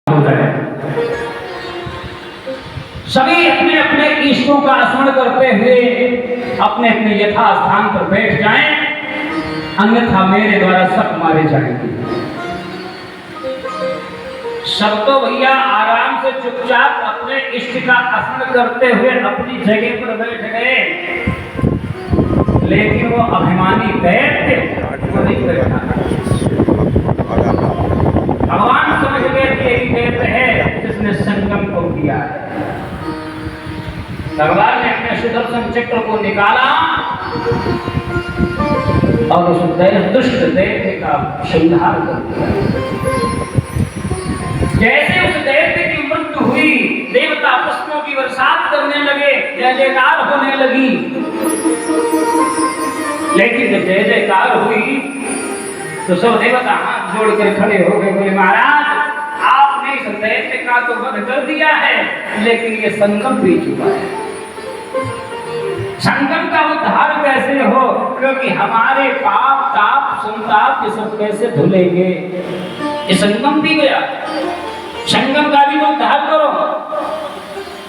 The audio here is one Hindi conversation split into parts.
होता है। सभी अपने अपने इष्टों का स्मरण करते हुए अपने अपने यथा स्थान पर बैठ जाएं, अन्यथा मेरे द्वारा सब मारे जाएंगे। सब तो भैया आराम से चुपचाप अपने इष्ट का स्मरण करते हुए अपनी जगह पर बैठ गए, लेकिन वो अभिमानी दैत्य नहीं बैठा। भगवान समझ गए कि यही दैत्य है जिसने संगम को किया है। भगवान ने अपने सुदर्शन चक्र को निकाला और उस दुष्ट दैत्य का संहार कर दिया। जैसे उस दैत्य की मृत्यु हुई, देवता पुष्पों की बरसात करने लगे, जय जयकार होने लगी। लेकिन जब जय जयकार हुई तो सब देवता हाथ जोड़कर खड़े हो गए, बोले महाराज आपने इस दैत्य का तो वध कर दिया है, लेकिन ये संगम पी चुका है। संगम का उद्धार कैसे हो, क्योंकि हमारे पाप ताप संताप ये सब कैसे धुलेंगे। ये संगम पी गया, संगम का भी उद्धार करो।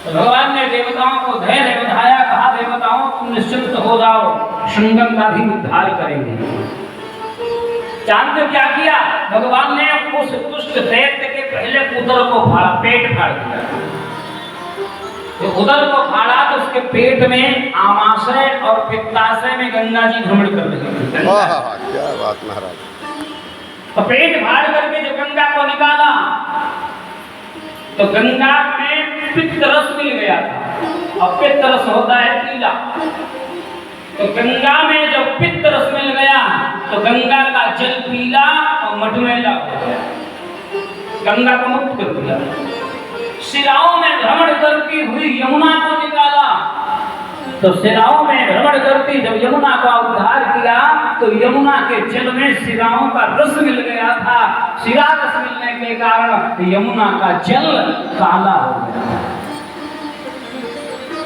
तो भगवान ने देवताओं को धैर्य बधाया, कहा देवताओं तुम निश्चिंत हो जाओ, संगम का भी उद्धार करेंगे। जानते क्या किया भगवान ने? उस दुष्ट दैत्य के पहले उदर को फाड़ा, पेट फाड़ दिया। तो उदर को फाड़ा तो उसके पेट में आमाशय और पित्ताशय में गंगा जी भ्रमण कर रही थी। क्या बात महाराज। तो पेट फाड़ करके जब गंगा को निकाला तो गंगा में पित्त रस मिल गया था, और पित्त रस होता है पीला। तो गंगा में जब पित्त रस मिल गया तो गंगा का जल पीला और मटमैला हो गया, गंगा को मुक्त कर दिया। सिराओं में भ्रमण करती हुई यमुना को निकाला, तो सिराओं में भ्रमण करती जब यमुना का उद्धार किया तो यमुना के जल में सिराओं का रस मिल गया था। सिरा रस मिलने के कारण यमुना का जल काला हो गया।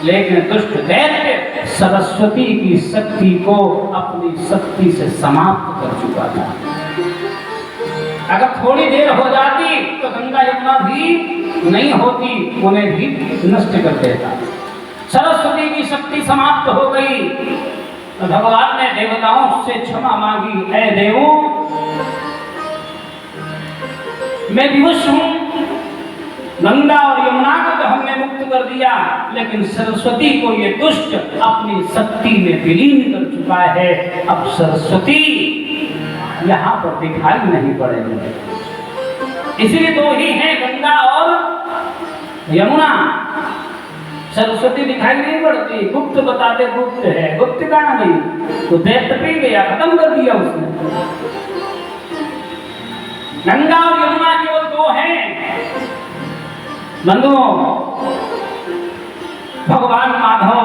लेकिन दुष्ट दैत्य सरस्वती की शक्ति को अपनी शक्ति से समाप्त कर चुका था। अगर थोड़ी देर हो जाती तो गंगा यमुना भी नहीं होती, उन्हें भी नष्ट कर देता। सरस्वती की शक्ति समाप्त हो गई तो भगवान ने देवताओं से क्षमा मांगी, ऐ देवों मैं विवश हूं, गंगा और यमुना को तो हमने मुक्त कर दिया, लेकिन सरस्वती को ये दुष्ट अपनी शक्ति में विलीन कर चुका है। अब सरस्वती यहाँ पर दिखाई नहीं पड़ेगी। इसलिए दो ही हैं, गंगा और यमुना। सरस्वती दिखाई नहीं पड़ती, गुप्त बताते गुप्त है, गुप्त कहाँ गई? तो दैत्य पी गया, खत्म कर दिया उसने। गंगा और यमुना केवल दो हैं। बंधुओं, भगवान माधव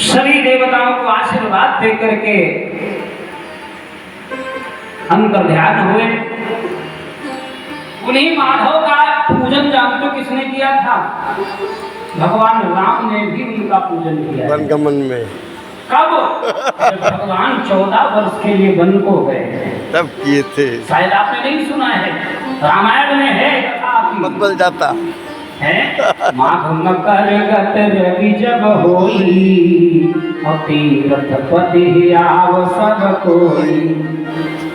सभी देवताओं को आशीर्वाद दे करके अंतर ध्यान हुए। उन्हीं माधव का पूजन जानते हो किसने किया था? भगवान राम ने भी उनका पूजन किया। वनगमन में कब? जब भगवान 14 वर्ष के लिए वन को गए तब किए थे। शायद आपने नहीं सुना है, रामायण में है कथा। बदल जाता है माघ मकर गत रवि जब होई, तीरथ पति आव सब कोई,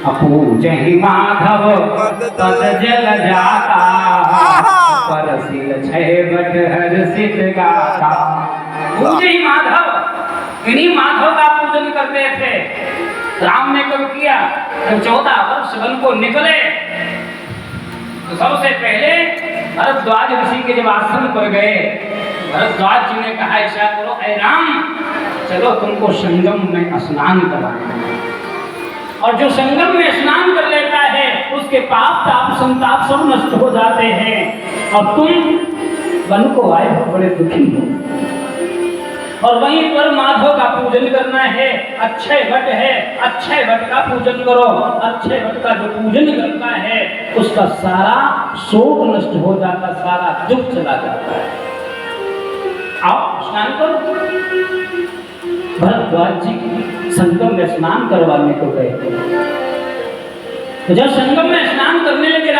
पूजहि माधव तद जल जाता, परसिल छय बट हर्षित गाता। पूजहि माधव, इन्हीं माधव का पूजन करते थे। राम ने कब किया? जब 14 वर्ष वन को निकले तो सबसे पहले भरद्वाज ऋषि के जब आश्रम पर गए, भरद्वाज जी ने कहा ऐसा करो, ऐ राम चलो तुमको संगम में स्नान कराएं। और जो संगम में स्नान कर लेता है उसके पाप ताप संताप सब नष्ट हो जाते हैं। और तुम वन को आए हो, बड़े दुखी हो, और वहीं पर माधव का पूजन करना है। अक्षय वट है, अक्षय वट का पूजन करो। अक्षय वट का जो पूजन करता है उसका सारा शोक नष्ट हो जाता, सारा दुख चला जाता है। आओ स्नान करो। भरद्वाज जी संगम में स्नान करवाने को गए। तो जब संगम में स्नान करने लगे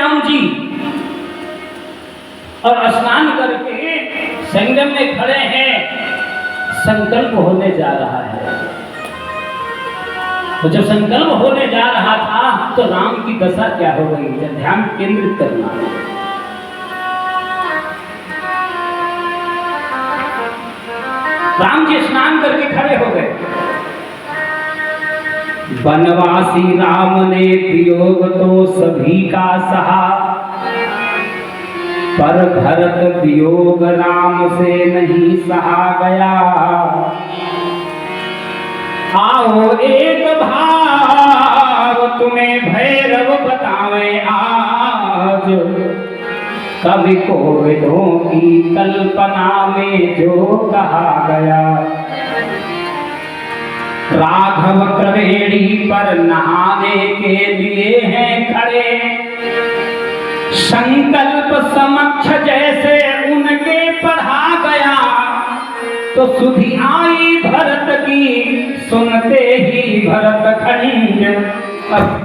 संकल्प होने जा रहा है। तो जब संकल्प होने जा रहा था तो राम की दशा क्या हो गई? जब ध्यान केंद्रित करना, राम जी स्नान करके खड़े हो गए। वनवासी राम ने वियोग तो सभी का सहा, पर भरत वियोग राम से नहीं सहा गया। आओ एक भाव तुम्हें भैरव बतावे आज, कवि कोविदों की कल्पना में जो कहा गया। राघव त्रिवेणी पर नहाने के लिए हैं खड़े, संकल्प समक्ष जैसे उनके पढ़ा गया। तो सुधि आई भरत की, सुनते ही भरत खंड अब